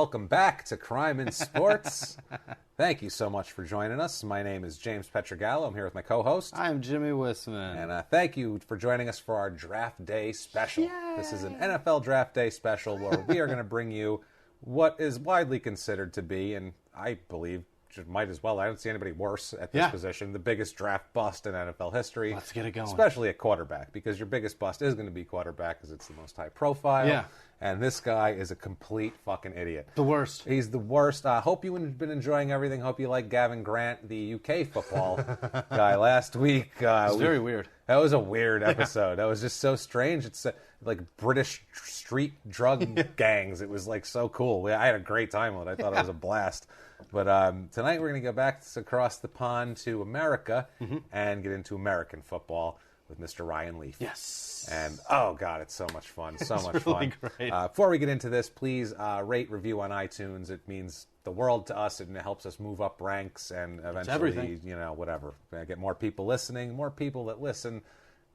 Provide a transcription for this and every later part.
welcome back to Crime in Sports. Thank you so much for joining us. My name is James Pietragallo. I'm here with my co-host. I'm Jimmy Whisman. And thank you for joining us for our Draft Day special. Yay! This is an NFL Draft Day special where we are going to bring you what is widely considered to be, and I believe might as well, I don't see anybody worse at this position, the biggest draft bust in NFL history. Let's get it going. Especially at quarterback, because your biggest bust is going to be quarterback because it's the most high profile. Yeah. And this guy is a complete fucking idiot. The worst. He's the worst. Hope you've been enjoying everything. Hope you like Gavin Grant, the UK football guy last week. It was very weird. That was a weird episode. That was just so strange. It's like British street drug gangs. It was like so cool. I had a great time with it. I thought it was a blast. But tonight we're going to go back across the pond to America and get into American football with Mr. Ryan Leaf. Yes. And, oh, God, it's so much fun. So much really fun. Great. Before we get into this, please rate, review on iTunes. It means the world to us, and it helps us move up ranks and eventually, whatever. Get more people listening, more people that listen,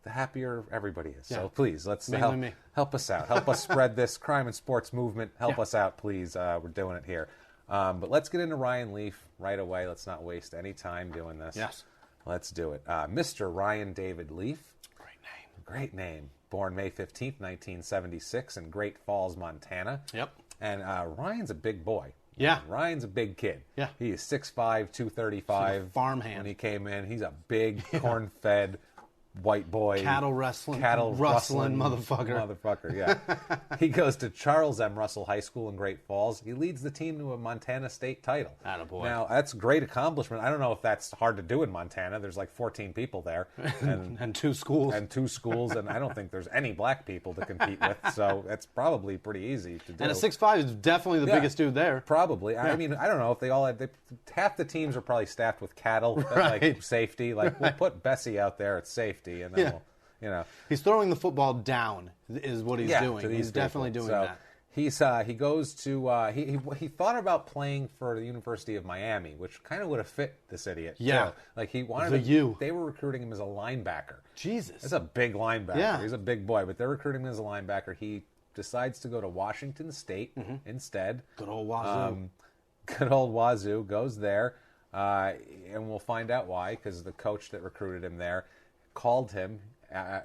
the happier everybody is. Yeah. So please, let's help us out. Help us spread this crime and sports movement. Help us out, please. We're doing it here. But let's get into Ryan Leaf right away. Let's not waste any time doing this. Yes. Let's do it. Mr. Ryan David Leaf. Great name. Great name. Born May 15th, 1976 in Great Falls, Montana. Yep. And Ryan's a big boy. Yeah. Ryan's a big kid. Yeah. He is 6'5", 235. Like farmhand. When he came in, he's a big, corn-fed white boy. Cattle rustling motherfucker. Yeah. He goes to Charles M. Russell High School in Great Falls. He leads the team to a Montana state title. Attaboy. Now, that's a great accomplishment. I don't know if that's hard to do in Montana. There's like 14 people there. And two schools. And I don't think there's any black people to compete with, so that's probably pretty easy to do. And a 6'5" is definitely the biggest dude there. Probably. Yeah. I mean, I don't know if they all had... half the teams are probably staffed with cattle, like safety. Like, we'll put Bessie out there at safety, and then we'll, He's throwing the football down is what he's doing. He's definitely doing that. He goes to he thought about playing for the University of Miami, which kind of would have fit this idiot. Yeah, too. Like he wanted They were recruiting him as a linebacker. Jesus, that's a big linebacker. Yeah. He's a big boy, but they're recruiting him as a linebacker. He decides to go to Washington State instead. Good old Wazoo. Good old Wazoo goes there, and we'll find out why, because the coach that recruited him there called him.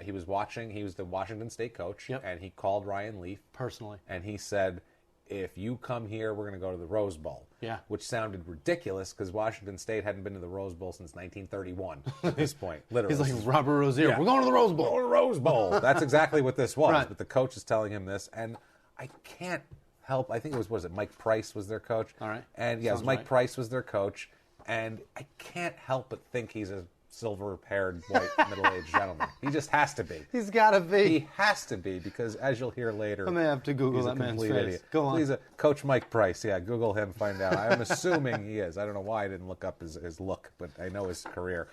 He was the Washington State coach, and he called Ryan Leaf personally, and he said, if you come here, we're going to go to the Rose Bowl. Yeah. Which sounded ridiculous because Washington State hadn't been to the Rose Bowl since 1931 at this point, literally. He's like Robert Rozier. Yeah. We're going to the Rose Bowl. Going to the Rose Bowl. That's exactly what this was. Right. But the coach is telling him this, and I can't help. I think it was Mike Price was their coach? All right. And yes, Mike Price was their coach, and I can't help but think he's a silver-haired, white, middle-aged gentleman. He just has to be. He's got to be. He has to be, because as you'll hear later, I may have to Google that man's face. Idiot. Go on. Please, Coach Mike Price. Yeah, Google him, find out. I'm assuming he is. I don't know why I didn't look up his look, but I know his career.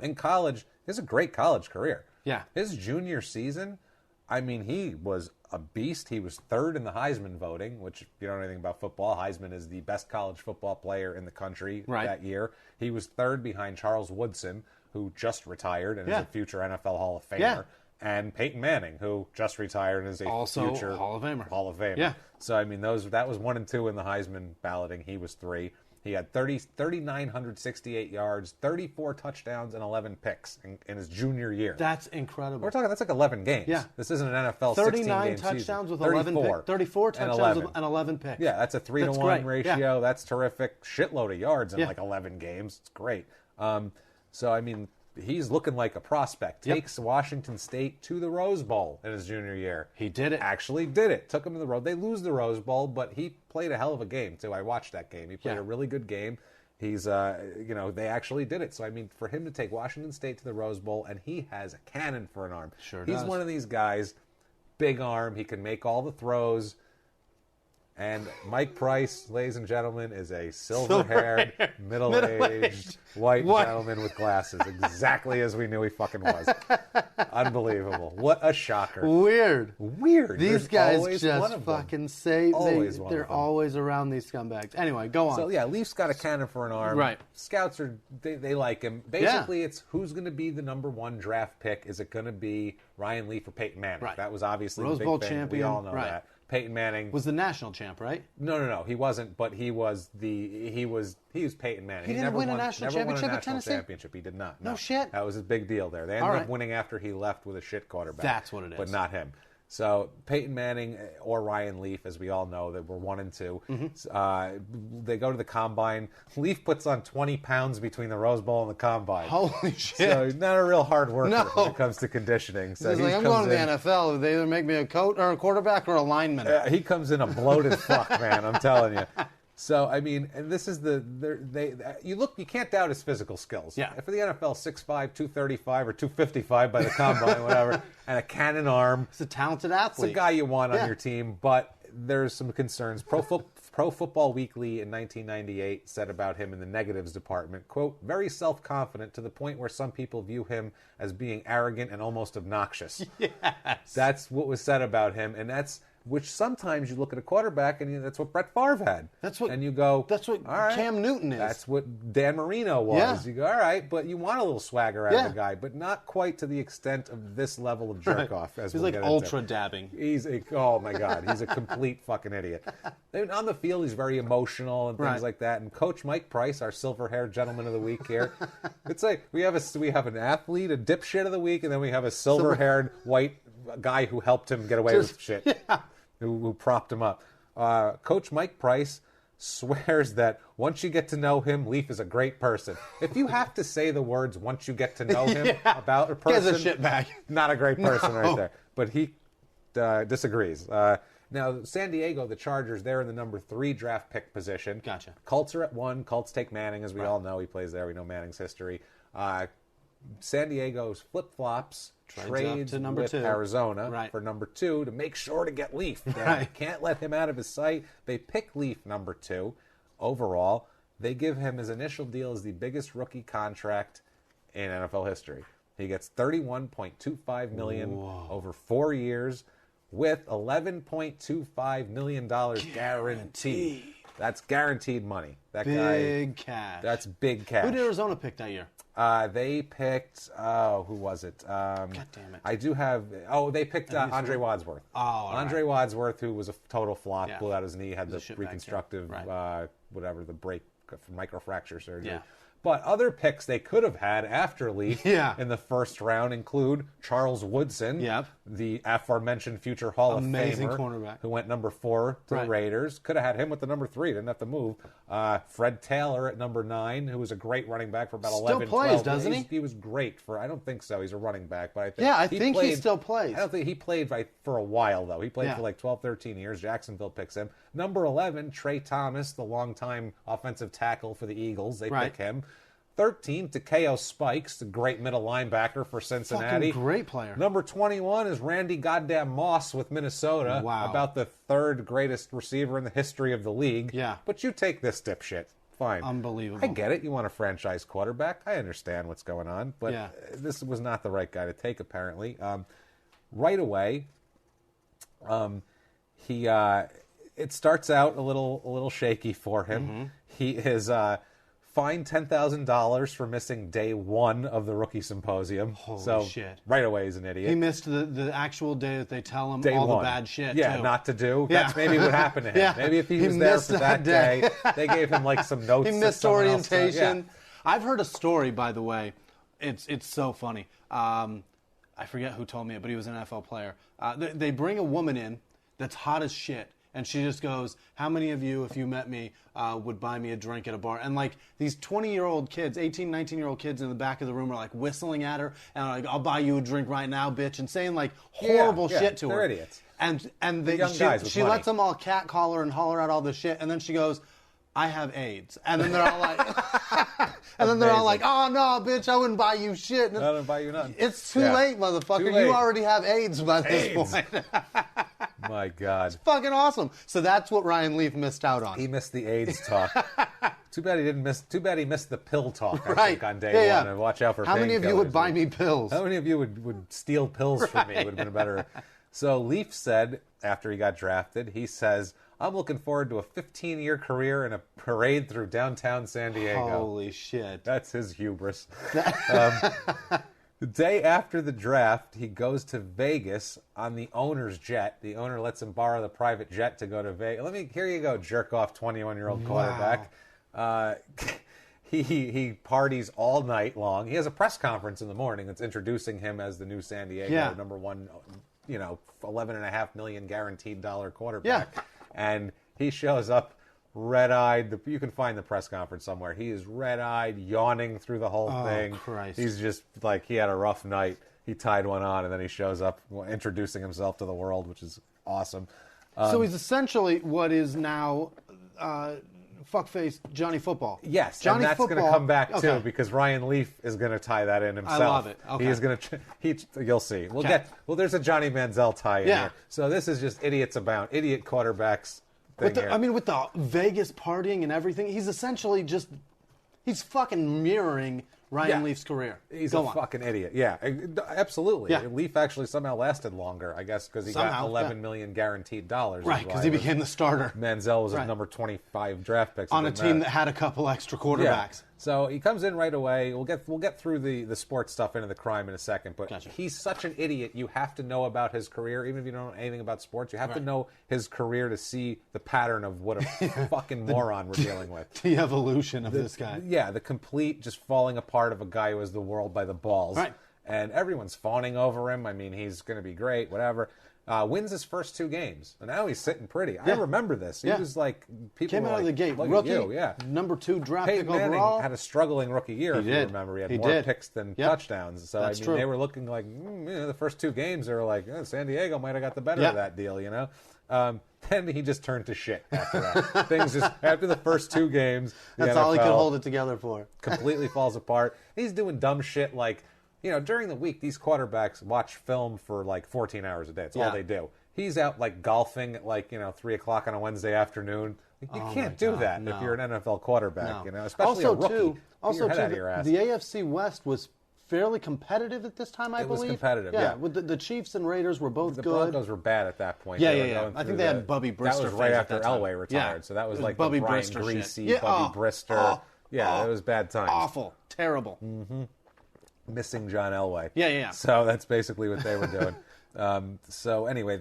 In college, he has a great college career. Yeah. His junior season, I mean, he was a beast. He was third in the Heisman voting, which, if you don't know anything about football, Heisman is the best college football player in the country that year. He was third behind Charles Woodson, who just retired and is a future NFL Hall of Famer, and Peyton Manning, who just retired and is also future Hall of Famer. Yeah. So, I mean, that was 1 and 2 in the Heisman balloting. He was 3. He had 3,968 yards, 34 touchdowns, and 11 picks in his junior year. That's incredible. We're talking, that's like 11 games. Yeah. This isn't an NFL 39 touchdowns with 11 picks. 34 touchdowns and 11 picks. Yeah, that's a 3-to-1 ratio. Yeah. That's terrific. Shitload of yards in like 11 games. It's great. So, I mean, he's looking like a prospect. Takes Washington State to the Rose Bowl in his junior year. He did it. Actually did it. Took him to the road. They lose the Rose Bowl, but he played a hell of a game, too. I watched that game. He played a really good game. He's, they actually did it. So, I mean, for him to take Washington State to the Rose Bowl, and he has a cannon for an arm. Sure He's does. one of these guys, big arm. He can make all the throws. And Mike Price, ladies and gentlemen, is a silver-haired, middle-aged, white gentleman with glasses. Exactly as we knew he fucking was. Unbelievable. What a shocker. Weird. There's These guys just fucking say they're always around these scumbags. Anyway, go on. So, yeah, Leaf's got a cannon for an arm. Right. Scouts, they like him. Basically, it's who's going to be the number 1 draft pick. Is it going to be Ryan Leaf or Peyton Manning? Right. That was obviously Rose the big Bowl thing. champion. We all know that. Peyton Manning was the national champ, right? No. He wasn't, but he was Peyton Manning. He didn't win a national championship at Tennessee? Championship. He did not. No shit. That was a big deal there. They ended up winning after he left with a shit quarterback. That's what it is. But not him. So Peyton Manning or Ryan Leaf, as we all know, that were 1 and 2. They go to the combine. Leaf puts on 20 pounds between the Rose Bowl and the combine. Holy shit! So not a real hard worker when it comes to conditioning. So he's like, I'm going to the NFL. They either make me a coach or a quarterback or a lineman. He comes in a bloated fuck, man. I'm telling you. So, I mean, and this is you can't doubt his physical skills. Yeah. For the NFL, 6'5", 235 or 255 by the combine, whatever, and a cannon arm. He's a talented athlete. It's a guy you want on your team, but there's some concerns. Pro Football Weekly in 1998 said about him in the negatives department, quote, very self-confident to the point where some people view him as being arrogant and almost obnoxious. Yes. That's what was said about him, and which sometimes you look at a quarterback and that's what Brett Favre had. And you go, that's what Cam Newton is. That's what Dan Marino was. Yeah. You go, all right, but you want a little swagger out of the guy, but not quite to the extent of this level of jerk off. As he's like ultra dabbing. Oh my God, he's a complete fucking idiot. And on the field, he's very emotional and things like that. And Coach Mike Price, our silver-haired gentleman of the week here, it's like we have an athlete, a dipshit of the week, and then we have a silver-haired white guy who helped him get away with shit. Yeah. Who propped him up. Coach Mike Price swears that once you get to know him, Leaf is a great person. If you have to say the words once you get to know him about a person, he's a shitbag. Not a great person right there. But he disagrees. Now, San Diego, the Chargers, they're in the number 3 draft pick position. Gotcha. Colts are at 1. Colts take Manning, as we all know. He plays there. We know Manning's history. San Diego's flip-flops trades to number with 2. Arizona for number 2 to make sure to get Leaf. They can't let him out of his sight. They pick Leaf number 2 overall. They give him his initial deal as the biggest rookie contract in NFL history. He gets $31.25 million over 4 years with $11.25 million guaranteed. That's guaranteed money. Big cash. That's big cash. Who did Arizona pick that year? They picked, who was it? God damn it. I do have, they picked Andre Wadsworth. Andre Wadsworth, who was a total flop, blew out his knee, had the reconstructive, the break from microfracture surgery. Yeah. But other picks they could have had after Leaf in the first round include Charles Woodson, the aforementioned future Hall of Famer, cornerback, who went number 4 to the Raiders. Could have had him with the number 3, didn't have to move. Fred Taylor at number 9, who was a great running back for about 11, 12. Still plays, doesn't he? He was great for, I don't think so, he's a running back, but I think he still plays. I don't think he played for a while, though. He played for like 12, 13 years. Jacksonville picks him. Number 11, Trey Thomas, the longtime offensive tackle for the Eagles. They pick him. 13, Takeo Spikes, the great middle linebacker for Cincinnati. Fucking great player. Number 21 is Randy goddamn Moss with Minnesota. Wow. About the 3rd greatest receiver in the history of the league. Yeah. But you take this dipshit. Fine. Unbelievable. I get it. You want a franchise quarterback. I understand what's going on. But this was not the right guy to take, apparently. Right away, it starts out a little shaky for him. Mm-hmm. He is fined $10,000 for missing day 1 of the rookie symposium. Holy shit. Right away he's an idiot. He missed the actual day that they tell him all the bad shit, too. Not to do. That's maybe what happened to him. Maybe if he was there for that day, they gave him like some notes. He missed orientation. I've heard a story, by the way. It's so funny. I forget who told me it, but he was an NFL player. They bring a woman in that's hot as shit. And she just goes, how many of you, if you met me, would buy me a drink at a bar? And like these 20-year-old kids, 18, 19-year-old kids in the back of the room are like whistling at her and like, I'll buy you a drink right now, bitch, and saying like horrible shit to her. They're idiots. And she lets them all catcall her and holler out all this shit. And then she goes, I have AIDS. And then they're all like, oh no, bitch, I wouldn't buy you shit. I wouldn't buy you nothing. It's too late, motherfucker. Too late. You already have AIDS by this point. My God. It's fucking awesome. So that's what Ryan Leaf missed out on. He missed the AIDS talk. Too bad he missed the pill talk, I think, on day 1. And watch out for How many of you would buy me pills? How many of you would steal pills from me? It would have been better. So Leaf said, after he got drafted, he says, I'm looking forward to a 15-year career in a parade through downtown San Diego. Holy shit. That's his hubris. The day after the draft, he goes to Vegas on the owner's jet. The owner lets him borrow the private jet to go to Vegas. Here you go, jerk off 21-year-old quarterback. Wow. He parties all night long. He has a press conference in the morning that's introducing him as the new San Diego number one, $11.5 million guaranteed dollar quarterback. Yeah. And he shows up red-eyed. You can find the press conference somewhere. He is red-eyed, yawning through the whole thing. Christ. He's just like, he had a rough night. He tied one on, and then he shows up introducing himself to the world, which is awesome. So he's essentially what is now fuckface Johnny Football. Yes, Johnny and that's going to come back too, because Ryan Leaf is going to tie that in himself. I love it. Okay. He is going to. You'll see. There's a Johnny Manziel tie in here. So this is just idiots abound, idiot quarterbacks. With the Vegas partying and everything, he's essentially he's fucking mirroring Ryan Leaf's career. He's a fucking idiot. Yeah, absolutely. Yeah. Leaf actually somehow lasted longer, I guess, because he got $11 million guaranteed dollars. Right, because he became the starter. Manziel was a number 25 draft pick on a team that had a couple extra quarterbacks. Yeah. So he comes in right away. We'll get through the sports stuff into the crime in a second, but he's such an idiot. You have to know about his career, even if you don't know anything about sports. You have to know his career to see the pattern of what a fucking moron we're dealing with. The evolution of this guy. Yeah, the complete just falling apart of a guy who has the world by the balls. Right. And everyone's fawning over him. I mean, he's going to be great, whatever. Wins his first 2 games. And now he's sitting pretty. I remember this. He was like, people came were out of the gate. Rookie, number 2 draft pick overall. Manning had a struggling rookie year, if you remember. He had more picks than touchdowns. So, That's true. They were looking like, the first 2 games, they were like, San Diego might have got the better of that deal, Then he just turned to shit after that. Things just, after the first 2 games, that's all he could hold it together for. Completely falls apart. He's doing dumb shit like, during the week, these quarterbacks watch film for like 14 hours a day. That's all they do. He's out like golfing at 3 o'clock on a Wednesday afternoon. You can't do that if you're an NFL quarterback, especially a rookie. Also, the AFC West was fairly competitive at this time, I believe. It was competitive, yeah. With the Chiefs and Raiders were both good. The Broncos were bad at that point. Yeah. I think they had Bubby Brister. That was right after Elway retired, so that was like Bubby the Brian Brister Greasy, Bubby Brister. It was bad times. Awful. Terrible. Mm-hmm. Missing John Elway. Yeah. So that's basically what they were doing. So anyway,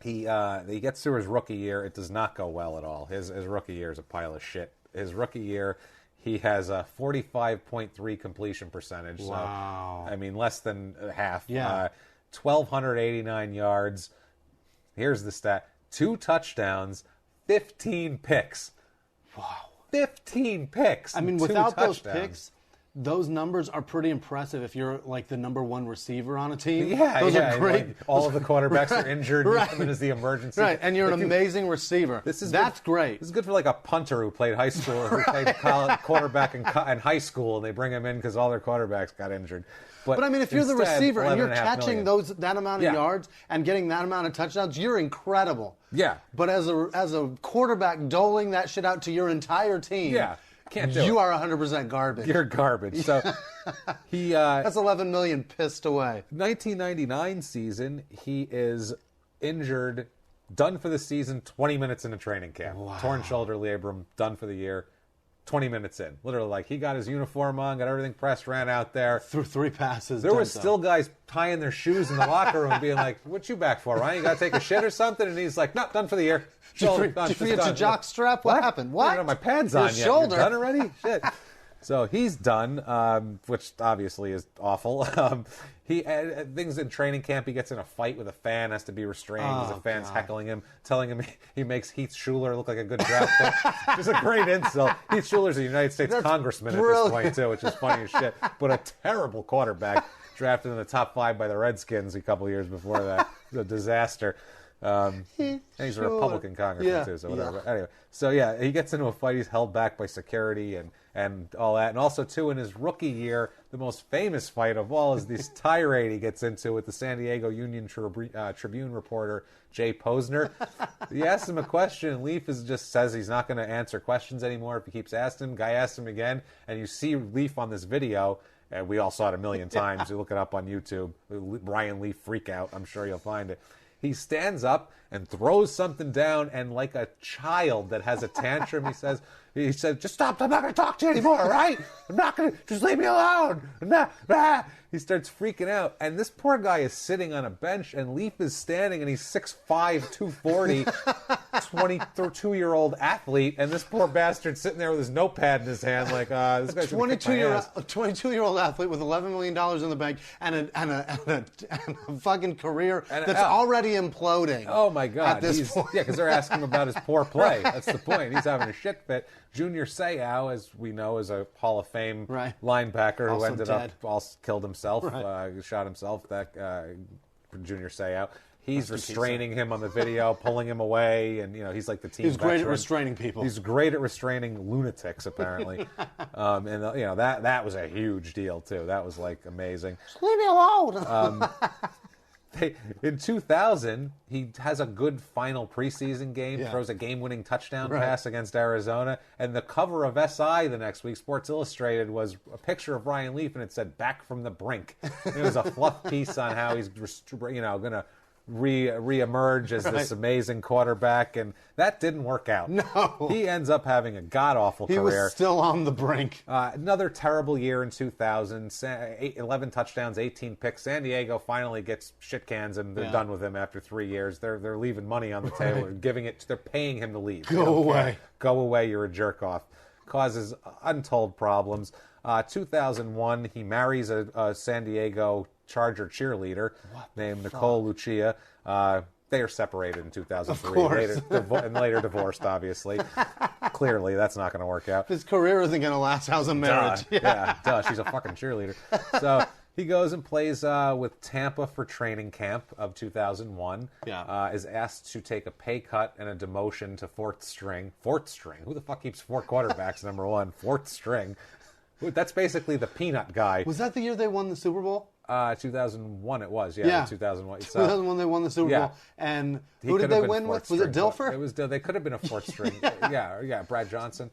he gets through his rookie year. It does not go well at all. His rookie year is a pile of shit. His rookie year, he has a 45.3 completion percentage. Wow. So, less than half. Yeah. 1,289 yards. Here's the stat. 2 touchdowns, 15 picks. Wow. 15 picks. Without those picks, those numbers are pretty impressive if you're like the number 1 receiver on a team. Yeah, those are great. Like, all of the quarterbacks are injured. You come in as the emergency. Right, and you're an amazing receiver. That's great. This is good for like a punter who played high school, who played college quarterback in high school, and they bring him in because all their quarterbacks got injured. But if you're the receiver and you're catching that amount of yards and getting that amount of touchdowns, you're incredible. Yeah. But as a quarterback doling that shit out to your entire team. Yeah. Can't do you are 100% garbage. You're garbage. So he that's 11 million pissed away. 1999 season, he is injured, done for the season, 20 minutes into training camp. Wow. Torn shoulder labrum, done for the year. 20 minutes in. Literally, like, he got his uniform on, got everything pressed, ran out there. Threw 3 passes. There were still guys tying their shoes in the locker room being like, what you back for, Ryan? You got to take a shit or something? And he's like, no, done for the year. Did you forget your jock strap? What happened? What? I don't have my pads on yet. Shoulder. You're done already? Shit. So he's done, which obviously is awful. Things in training camp, he gets in a fight with a fan, has to be restrained because the fan's heckling him, telling him he makes Heath Schuler look like a good draft pick. Just a great insult. Heath Schuler's a United States congressman at this point, too, which is funny as shit. But a terrible quarterback, drafted in the top 5 by the Redskins a couple years before that. It was a disaster. And he's a Republican congressman, too, so whatever. Anyway, so he gets into a fight. He's held back by security and all that. And also, too, in his rookie year, the most famous fight of all is this tirade he gets into with the San Diego Union Tribune reporter, Jay Posner. He asks him a question, and Leaf just says he's not going to answer questions anymore if he keeps asking him. Guy asks him again, and you see Leaf on this video, and we all saw it a million times. You look it up on YouTube. Ryan Leaf freak out. I'm sure you'll find it. He stands up and throws something down, and like a child that has a tantrum, he said, just stop, I'm not going to talk to you anymore, all right? I'm not going to, just leave me alone. He starts freaking out, and this poor guy is sitting on a bench, and Leaf is standing, and he's 6'5", 240, 22-year-old athlete, and this poor bastard sitting there with his notepad in his hand like, this guy's going to kick my ass. A 22-year-old athlete with $11 million in the bank and a fucking career that's already imploding. Oh, my God. At this point. Yeah, because they're asking him about his poor play. That's the point. He's having a shit fit. Junior Seau, as we know, is a Hall of Fame linebacker also who ended dead. up killed himself, shot himself. Junior Seau. He's restraining him on the video, pulling him away, and he's like the team. He's great at restraining people. He's great at restraining lunatics, apparently. That was a huge deal too. That was like amazing. Just leave me alone. In 2000, he has a good final preseason game, throws a game-winning touchdown pass against Arizona, and the cover of SI the next week, Sports Illustrated, was a picture of Ryan Leaf, and it said, "Back from the brink." It was a fluff piece on how he's, going to re-emerge as this amazing quarterback, and that didn't work out. No. He ends up having a god-awful career. He was still on the brink. Another terrible year in 2000, 11 touchdowns, 18 picks. San Diego finally gets shit cans, and they're done with him after 3 years. They're leaving money on the table, they're paying him to leave. Go away. Go away, you're a jerk-off. Causes untold problems. 2001, he marries a San Diego Charger cheerleader named Nicole Lucia. They are separated in 2003. Later divorced, obviously. Clearly, that's not going to work out. His career isn't going to last. How's a marriage? Duh. She's a fucking cheerleader. So he goes and plays with Tampa for training camp of 2001. Is asked to take a pay cut and a demotion to fourth string. Fourth string? Who the fuck keeps four quarterbacks, number one? Fourth string. That's basically the peanut guy. Was that the year they won the Super Bowl? 2001 it was, 2001. 2001 they won the Super Bowl. And who did they win with? Was it Dilfer? They could have been a fourth string. Brad Johnson.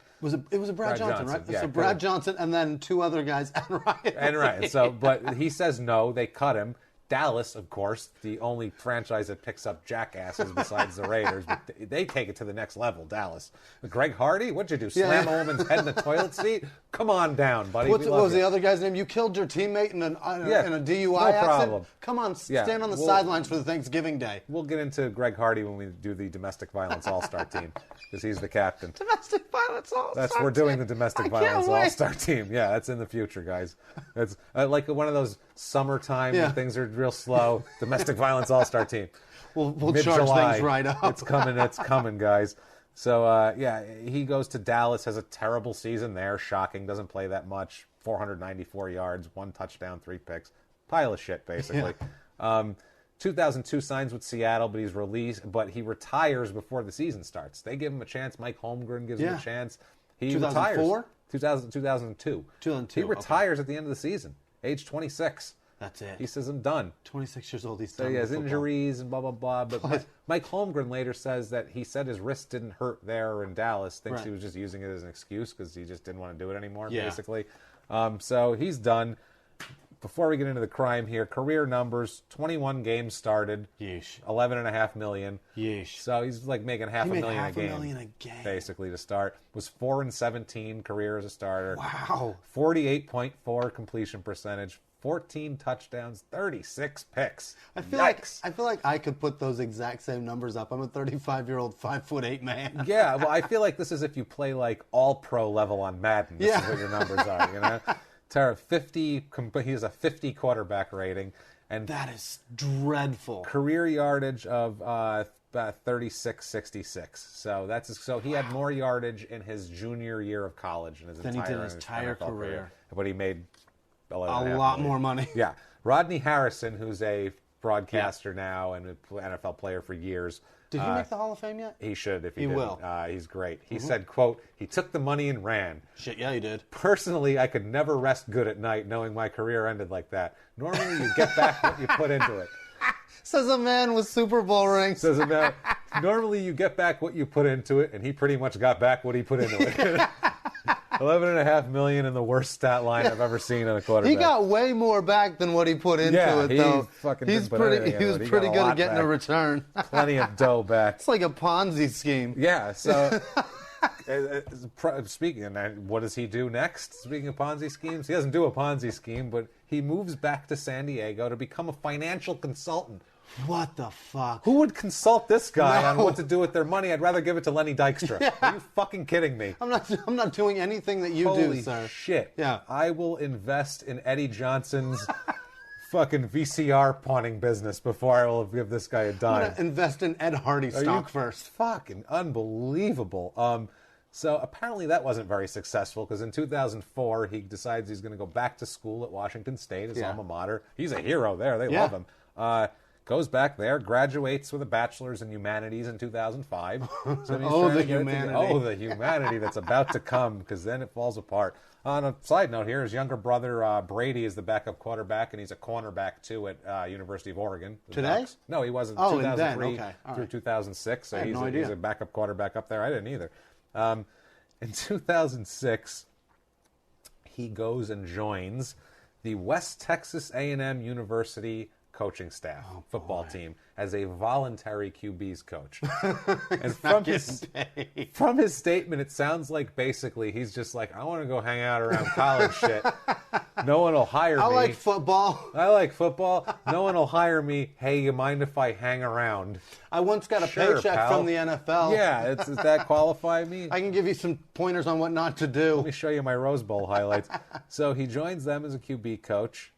It was Brad Johnson, right? Yeah, so Brad Johnson and then two other guys, and Ryan. So, but he says no, they cut him. Dallas, of course, the only franchise that picks up jackasses besides the Raiders, but they take it to the next level, Dallas. Greg Hardy, what'd you do, slam a woman's head in the toilet seat? Come on down, buddy. What was the other guy's name? You killed your teammate in a DUI accident? Problem. Come on, stand on the sidelines for the Thanksgiving Day. We'll get into Greg Hardy when we do the Domestic Violence All-Star team, because he's the captain. Domestic Violence All-Star We're doing the Domestic Violence All-Star team. Yeah, that's in the future, guys. It's like one of those summertime when things are real slow. Domestic Violence All-Star team. We'll charge things right up. It's coming, guys. So, he goes to Dallas, has a terrible season there. Shocking, doesn't play that much. 494 yards, 1 touchdown, 3 picks. Pile of shit, basically. 2002 signs with Seattle, but he's released. But he retires before the season starts. They give him a chance. Mike Holmgren gives him a chance. He 2004? retires. 2002. He retires at the end of the season, age 26. That's it. He says, I'm done. 26 years old, he's done. So he has injuries and blah, blah, blah. But Mike Holmgren later says that he said his wrist didn't hurt there in Dallas. Thinks he was just using it as an excuse because he just didn't want to do it anymore, basically. So he's done. Before we get into the crime here, career numbers, 21 games started. Yeesh. $11.5 million. Yeesh. So he's like making half a million a game. Basically, to start. Was 4-17 career as a starter. Wow. 48.4 completion percentage. 14 touchdowns, 36 picks. I feel like I could put ththose exact same numbers up. I'm a 35-year-old, 5'8" man. Yeah, well, I feel like this is if you play like all-pro level on Madden. This is what your numbers are, you know? He has a 50 quarterback rating, and that is dreadful. Career yardage of 36.66. So he had more yardage in his junior year of college than he did his entire career. But he made a lot more money. Yeah. Rodney Harrison, who's a broadcaster now and an NFL player for years. Did he make the Hall of Fame yet? He should if he didn't. Will. He's great. He said, quote, he took the money and ran. Shit, yeah, he did. Personally, I could never rest good at night knowing my career ended like that. Normally, you get back what you put into it. Says a man with Super Bowl rings. Normally, you get back what you put into it, and he pretty much got back what he put into it. $11.5 million in the worst stat line I've ever seen in a quarterback. He got way more back than what he put into it, though. He was pretty good at getting a return. Plenty of dough back. It's like a Ponzi scheme. Yeah, so speaking of that, what does he do next? Speaking of Ponzi schemes, he doesn't do a Ponzi scheme, but he moves back to San Diego to become a financial consultant. What the fuck? Who would consult this guy on what to do with their money? I'd rather give it to Lenny Dykstra. Yeah. Are you fucking kidding me? I'm not doing anything that you do, sir. Holy shit. Yeah. I will invest in Eddie Johnson's fucking VCR pawning business before I will give this guy a dime. I'm going to invest in Ed Hardy stock first. Fucking unbelievable. So apparently that wasn't very successful because in 2004 he decides he's going to go back to school at Washington State, his alma mater. He's a hero there. They love him. Goes back there, graduates with a bachelor's in humanities in 2005. So the humanity. The humanity that's about to come, because then it falls apart. On a side note here, his younger brother Brady is the backup quarterback, and he's a cornerback too at University of Oregon. Today? No, he wasn't. Oh, 2003 through right. 2006. So he's a backup quarterback up there. I didn't either. In 2006, he goes and joins the West Texas A&M University coaching staff, football team, as a voluntary QB's coach. And from his statement, it sounds like basically he's just like, I want to go hang out around college shit. No one will hire me. I like football. No one will hire me. Hey, you mind if I hang around? I once got a paycheck from the NFL. Yeah, does that qualify me? I can give you some pointers on what not to do. Let me show you my Rose Bowl highlights. So he joins them as a QB coach.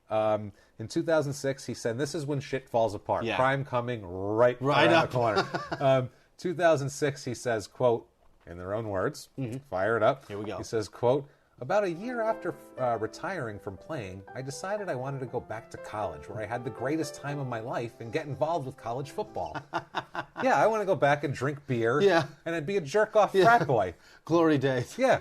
In 2006, he said, this is when shit falls apart. Yeah. Crime coming right around up the corner. 2006, he says, quote, in their own words, fire it up. Here we go. He says, quote, about a year after retiring from playing, I decided I wanted to go back to college where I had the greatest time of my life and get involved with college football. Yeah, I want to go back and drink beer and then be a jerk-off frat boy. Glory days. Yeah,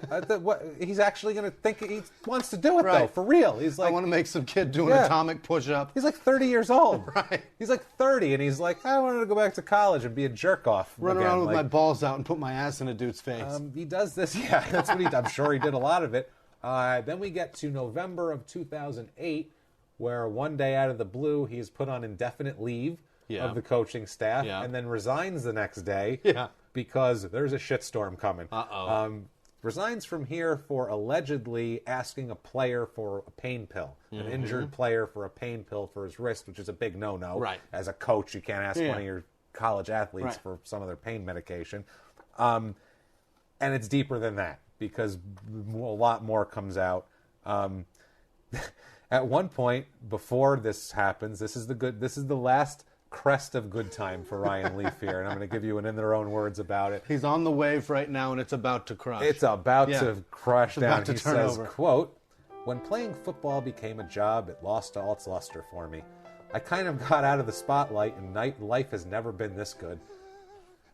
he's actually going to think he wants to do it, though, for real. He's like, I want to make some kid do an atomic push-up. He's like 30 years old. Right. He's like 30, and he's like, I wanted to go back to college and be a jerk-off. Run around with my balls out and put my ass in a dude's face. He does this. Yeah, that's what I'm sure he did a lot of it. Then we get to November of 2008, where one day out of the blue, he's put on indefinite leave of the coaching staff and then resigns the next day because there's a shitstorm coming. Resigns from here for allegedly asking a player for a pain pill, an injured player for a pain pill for his wrist, which is a big no-no. Right. As a coach, you can't ask one of your college athletes for some of their pain medication. And it's deeper than that, because a lot more comes out. At one point, before this happens, this is the last crest of good time for Ryan Leaf here, and I'm going to give you in their own words about it. He's on the wave right now, and it's about to crush. It's about to crush down. He says, quote, when playing football became a job, it lost all its luster for me. I kind of got out of the spotlight, and life has never been this good.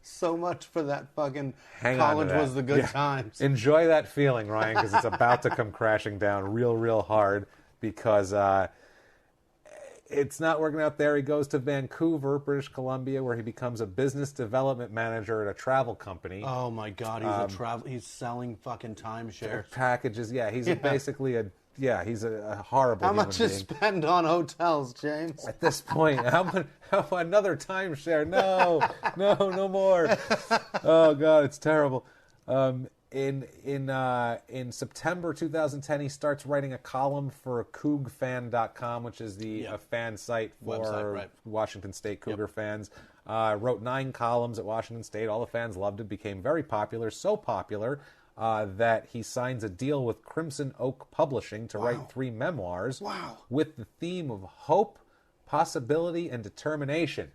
So much for that fucking college was the good times. Enjoy that feeling, Ryan, because it's about to come crashing down real hard, because it's not working out there. He goes to Vancouver, British Columbia, where he becomes a business development manager at a travel company. Oh my God, he's selling fucking timeshares. Packages, he's basically he's a horrible human being. How much is spent on hotels, James? At this point, another timeshare? No more. Oh God, it's terrible. In September 2010, he starts writing a column for CougFan.com, which is the fan site for Washington State Cougar fans. Wrote 9 columns at Washington State. All the fans loved it. Became very popular. So popular that he signs a deal with Crimson Oak Publishing to write 3 memoirs with the theme of hope, possibility, and determination.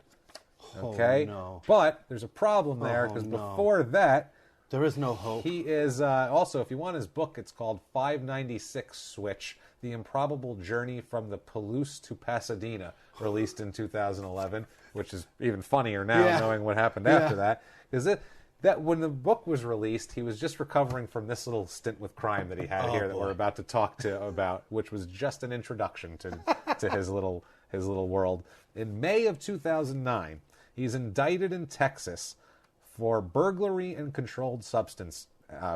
Okay? Oh, no. But there's a problem there, because before that, there is no hope. He is also, if you want his book, it's called 596 Switch, The Improbable Journey from the Palouse to Pasadena, released in 2011, which is even funnier now, knowing what happened after that. Because that when the book was released, he was just recovering from this little stint with crime that he had here that we're about to talk about, which was just an introduction to his little world. In May of 2009, he's indicted in Texas for burglary and controlled substance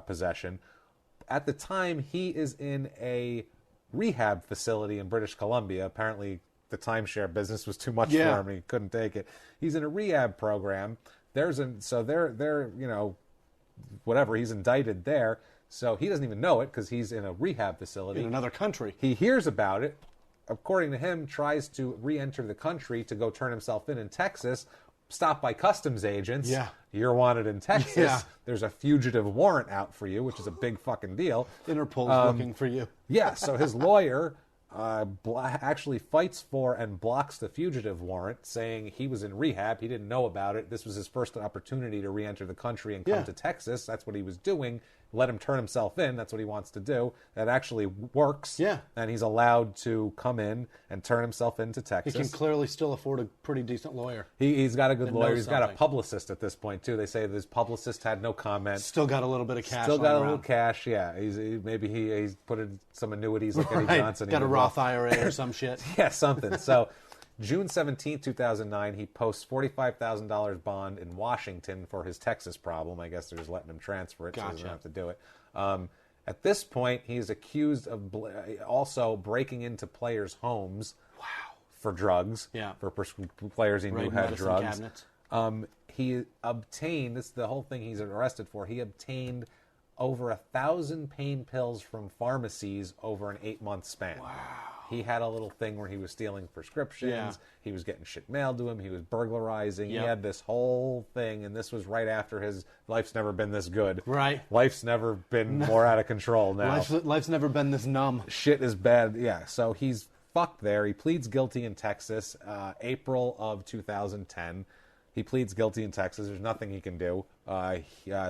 possession, At the time, he is in a rehab facility in British Columbia. Apparently, the timeshare business was too much for him, and he couldn't take it. He's in a rehab program. They're whatever. He's indicted there, so he doesn't even know it because he's in a rehab facility in another country. He hears about it. According to him, tries to re-enter the country to go turn himself in Texas. Stopped by customs agents. Yeah. You're wanted in Texas. Yeah. There's a fugitive warrant out for you, which is a big fucking deal. Interpol's looking for you. Yeah, so his lawyer actually fights for and blocks the fugitive warrant, saying he was in rehab. He didn't know about it. This was his first opportunity to re-enter the country and come to Texas. That's what he was doing. Let him turn himself in. That's what he wants to do. That actually works. Yeah. And he's allowed to come in and turn himself into Texas. He can clearly still afford a pretty decent lawyer. He's got a good lawyer. He's got a publicist at this point, too. They say that his publicist had no comment. Still got a little bit of cash. Still got a little cash, yeah. Maybe he's put in some annuities like Eddie Johnson. Got a Roth IRA or some shit. Yeah, something. So June 17, 2009, he posts $45,000 bond in Washington for his Texas problem. I guess they're just letting him transfer it, so he doesn't have to do it. At this point, he's accused of also breaking into players' homes for drugs, for players he knew had drugs. He obtained, this is the whole thing he's arrested for, he obtained over 1,000 pain pills from pharmacies over an 8-month span. Wow. He had a little thing where he was stealing prescriptions. Yeah. He was getting shit mailed to him. He was burglarizing. Yep. He had this whole thing, and this was right after his life's never been this good. Right. Life's never been more out of control now. Life's never been this numb. Shit is bad. Yeah, so he's fucked there. He pleads guilty in Texas, April of 2010. He pleads guilty in Texas. There's nothing he can do.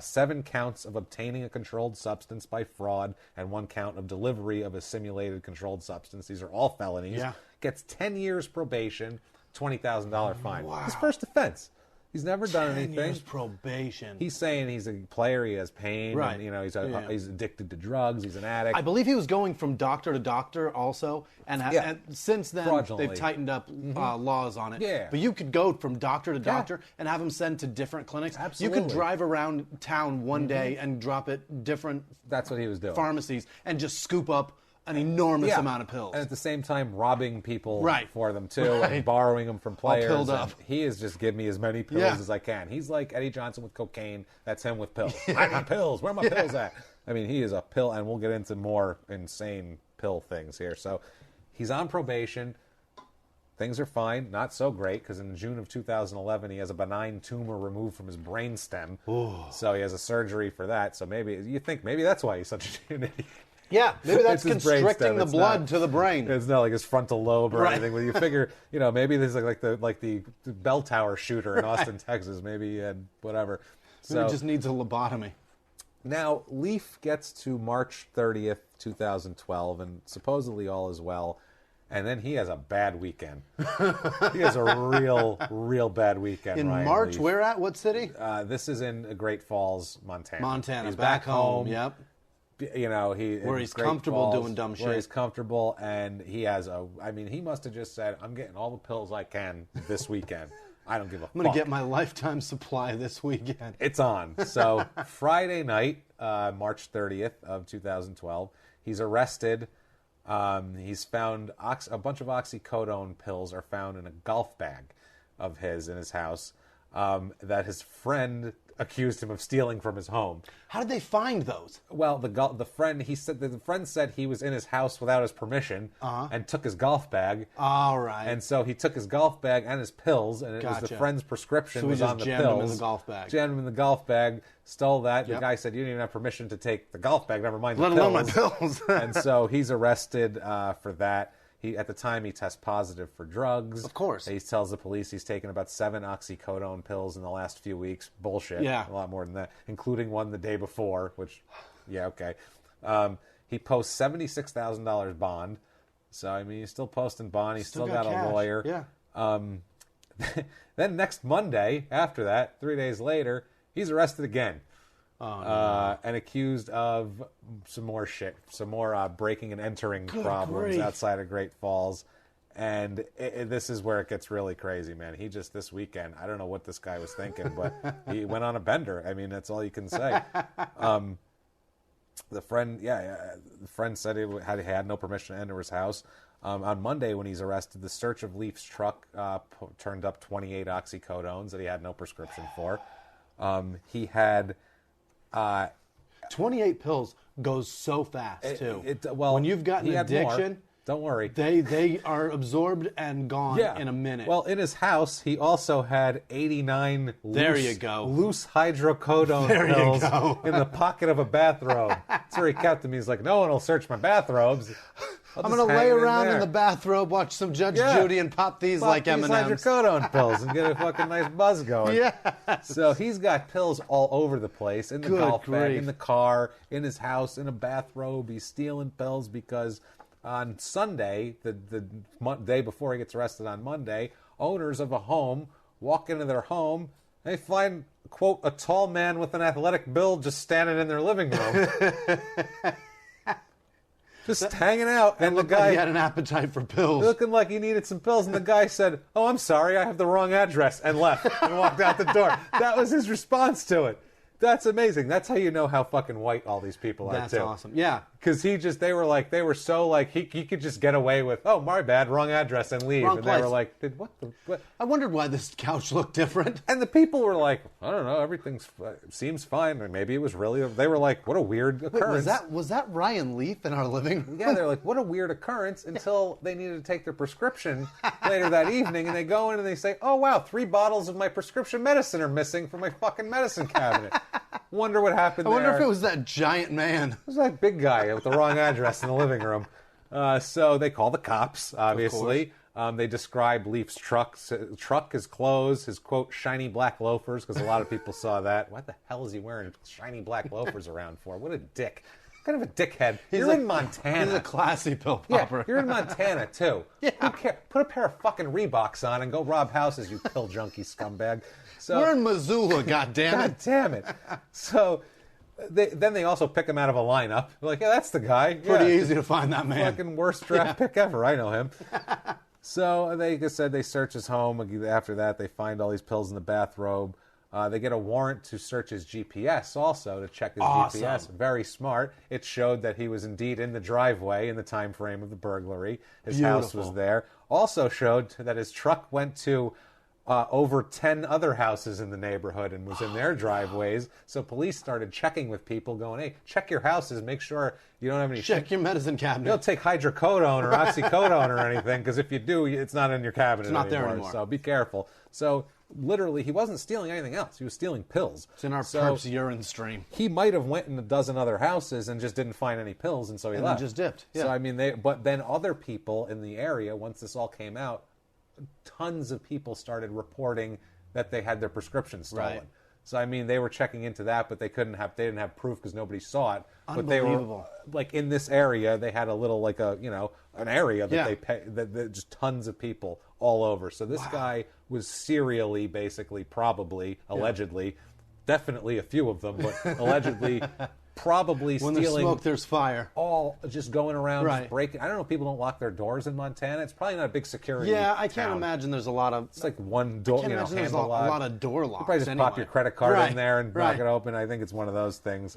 7 counts of obtaining a controlled substance by fraud and 1 count of delivery of a simulated controlled substance. These are all felonies. Yeah. Gets 10 years probation, $20,000 fine. Wow. His first offense. He's never done anything. 10 years probation. He's saying he's a player. He has pain. Right. And, he's addicted to drugs. He's an addict. I believe he was going from doctor to doctor also. And since then, they've tightened up laws on it. Yeah. But you could go from doctor to doctor and have him sent to different clinics. Absolutely. You could drive around town one day and drop it different That's what he was doing. Pharmacies and just scoop up an enormous amount of pills. And at the same time, robbing people for them, too, Right. and borrowing them from players. All pilled up. He is just give me as many pills as I can. He's like Eddie Johnson with cocaine. That's him with pills. I need pills. Where are my pills at? I mean, he is a pill, and we'll get into more insane pill things here. So he's on probation. Things are fine. Not so great, because in June of 2011, he has a benign tumor removed from his brainstem. So he has a surgery for that. So maybe that's why he's such an idiot. Yeah, maybe that's constricting the blood to the brain. It's not like his frontal lobe or anything. But you figure, maybe this is like the bell tower shooter in Austin, Texas. Maybe he had whatever. So he just needs a lobotomy. Now, Leaf gets to March 30th, 2012, and supposedly all is well. And then he has a bad weekend. He has a real bad weekend. In Ryan March, Leaf. where at? What city? This is in Great Falls, Montana. Montana. He's back home. Yep. Where he's comfortable doing dumb shit. Where he's comfortable, and he has he must have just said, I'm getting all the pills I can this weekend. I don't give a fuck. I'm going to get my lifetime supply this weekend. It's on. So Friday night, March 30th of 2012, he's arrested. He's found a bunch of oxycodone pills are found in a golf bag of his in his house that his friend accused him of stealing from his home. How did they find those? Well, the friend said he was in his house without his permission and took his golf bag. All right. And so he took his golf bag and his pills, and it was the friend's prescription was on the pills. So he just jammed them in the golf bag. Jammed him in the golf bag, stole that. The guy said, you didn't even have permission to take the golf bag, never mind the pills. Let alone my pills. And so he's arrested for that. At the time, he tests positive for drugs. Of course. He tells the police he's taken about 7 oxycodone pills in the last few weeks. Bullshit. Yeah. A lot more than that, including one the day before, which, okay. He posts $76,000 bond. So, he's still posting bond. He's still got a lawyer. Yeah. Then next Monday, after that, 3 days later, he's arrested again. And accused of some more shit, some more breaking and entering problems outside of Great Falls. And this is where it gets really crazy, man. This weekend, I don't know what this guy was thinking, but he went on a bender. That's all you can say. the friend said he had no permission to enter his house. On Monday, when he's arrested, the search of Leaf's truck turned up 28 oxycodones that he had no prescription for. He had 28 pills goes so fast too. Well, when you've got an addiction, more. Don't worry, they are absorbed and gone in a minute. Well, in his house, he also had 89 loose hydrocodone pills in the pocket of a bathrobe. That's where he kept them. He's like, no one will search my bathrobes. I'm going to lay around in the bathrobe, watch some Judge Judy, and pop these like M&Ms. Hydrocodone pills and get a fucking nice buzz going. Yeah. So he's got pills all over the place, in the golf bag, in the car, in his house, in a bathrobe. He's stealing pills because on Sunday, the day before he gets arrested on Monday, owners of a home walk into their home. They find, quote, a tall man with an athletic build just standing in their living room. Just hanging out, and the guy like he had an appetite for pills, looking like he needed some pills. And the guy said, "Oh, I'm sorry, I have the wrong address," and left and walked out the door. That was his response to it. That's amazing. That's how you know how fucking white all these people are. That's too. Awesome. Yeah, because they were so like he could just get away with, oh, my bad, wrong address, and leave. Wrong and place. They were like, what? I wondered why this couch looked different. And the people were like, I don't know, everything seems fine, or maybe it was really. They were like, what a weird occurrence. Was that Ryan Leaf in our living room? Yeah, they're like, what a weird occurrence, until they needed to take their prescription later that evening, and they go in and they say, oh wow, 3 bottles of my prescription medicine are missing from my fucking medicine cabinet. Wonder what happened there. I wonder if it was that giant man. It was that big guy with the wrong address in the living room. So they call the cops, obviously. They describe Leaf's truck. His clothes, his, quote, shiny black loafers, because a lot of people saw that. What the hell is he wearing shiny black loafers around for? What a dick. Kind of a dickhead. You're in Montana. He's a classy pill popper. Yeah, you're in Montana, too. Yeah. Who cares? Put a pair of fucking Reeboks on and go rob houses, you pill junkie scumbag. So, we're in Missoula, goddammit. God damn it. So then they also pick him out of a lineup. They're like, yeah, that's the guy. Pretty easy to find that man. Fucking worst draft pick ever. I know him. So they said they search his home. After that, they find all these pills in the bathrobe. They get a warrant to search his GPS also, to check his GPS. Very smart. It showed that he was indeed in the driveway in the time frame of the burglary. His house was there. Also showed that his truck went to over 10 other houses in the neighborhood and was in their driveways. So police started checking with people, going, hey, check your houses, make sure you don't have any... Check your medicine cabinet. You don't take hydrocodone or oxycodone or anything, because if you do, it's not in your cabinet anymore. It's not there anymore. So be careful. So literally, he wasn't stealing anything else. He was stealing pills. It's in our perp's urine stream. He might have went in a dozen other houses and just didn't find any pills, and so he left. And just dipped. Yeah. So, I mean, but then other people in the area, once this all came out, tons of people started reporting that they had their prescriptions stolen. Right. So, I mean, they were checking into that, but they didn't have proof because nobody saw it. But they were, like, in this area, they had a little, like, an area that they pay, that just tons of people all over. So this guy was serially, basically, probably, allegedly, definitely a few of them, but allegedly... Probably when stealing. When there's smoke, there's fire. All just going around, just breaking. I don't know if people don't lock their doors in Montana. It's probably not a big security. Yeah, I can't imagine there's a lot of. It's like one door, there's a lot of door locks. You probably just pop your credit card in there and knock it open. I think it's one of those things.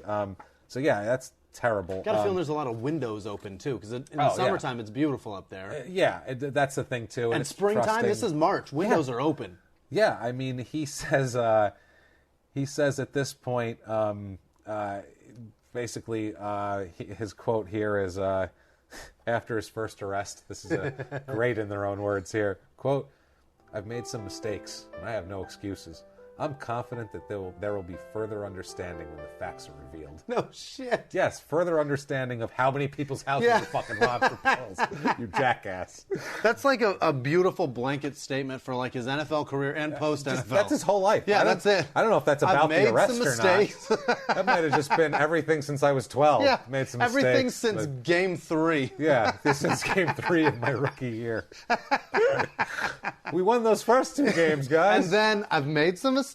So yeah, that's terrible. Got a feeling there's a lot of windows open too, because in the summertime it's beautiful up there. That's the thing too. And springtime, this is March. Windows are open. Yeah, I mean, he says at this point. Basically, his quote here is, after his first arrest, this is great in their own words here, quote, I've made some mistakes, and I have no excuses. I'm confident that there will be further understanding when the facts are revealed. No shit. Yes, further understanding of how many people's houses are fucking robbed for pills. You jackass. That's like a beautiful blanket statement for like his NFL career and post-NFL. That's his whole life. Yeah, that's it. I don't know if that's about the arrest or mistakes. not. That might have just been everything since I was 12. Yeah, made some everything mistakes. Since Game 3. Yeah, since Game 3 of my rookie year. We won those first 2 games, guys. And then I've made some mistakes.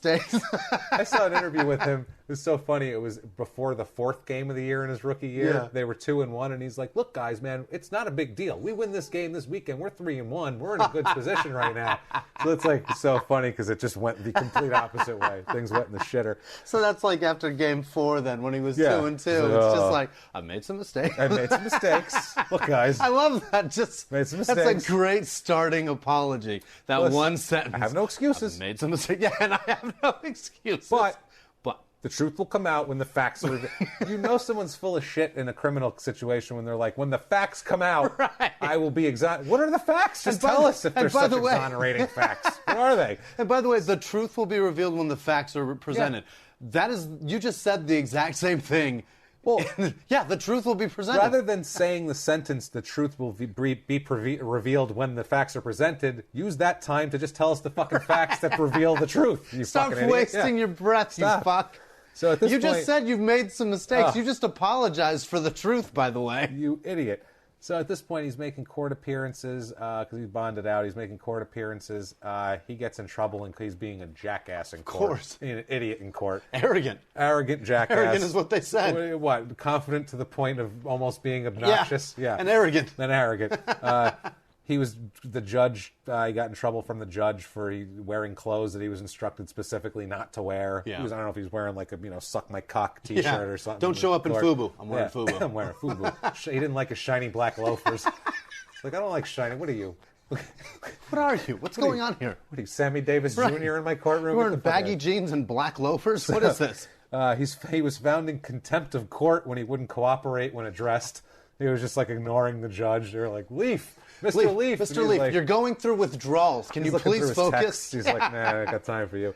I saw an interview with him. It was so funny. It was before the 4th game of the year in his rookie year. Yeah. They were 2-1, and he's like, "Look, guys, man, it's not a big deal. We win this game this weekend. We're 3-1. We're in a good position right now." So it's like so funny because it just went the complete opposite way. Things went in the shitter. So that's like after game 4, then when he was 2-2, it's just like I made some mistakes. I made some mistakes. Look, guys, I love that. Just made some mistakes. That's a great starting apology. That one sentence. I have no excuses. I made some mistakes. Yeah, and I have no excuses. But the truth will come out when the facts are... You know someone's full of shit in a criminal situation when they're like, when the facts come out, right. I will be exact. What are the facts? Just tell us if there's such exonerating facts. What are they? And by the way, the truth will be revealed when the facts are presented. Yeah. That is... You just said the exact same thing. Well, yeah, the truth will be presented. Rather than saying the sentence, the truth will be revealed when the facts are presented, use that time to just tell us the fucking facts that reveal the truth. You Stop fucking wasting your breath, you fuck. So at this you point, just said you've made some mistakes. You just apologized for the truth, by the way. You idiot. So at this point, he's making court appearances because he's bonded out. He's making court appearances. He gets in trouble and he's being a jackass in court. Of course. Being an idiot in court. Arrogant Jackass. Arrogant is what they said. What? Confident to the point of almost being obnoxious? Yeah. And arrogant. He was the judge. He got in trouble from the judge for wearing clothes that he was instructed specifically not to wear. Yeah. I don't know if he's wearing like a suck my cock T-shirt or something. Don't show up in FUBU. I'm wearing FUBU. I'm wearing FUBU. He didn't like his shiny black loafers. Like, I don't like shiny. What are you? What are you? What's going on here? What are you, Sammy Davis Jr. in my courtroom? You're wearing baggy jeans and black loafers? What is this? He was found in contempt of court when he wouldn't cooperate when addressed. He was just like ignoring the judge. They were like, Leaf. Mr. Leaf. Mr. Leaf, like, you're going through withdrawals. Can you please focus? He's like, nah, I got time for you.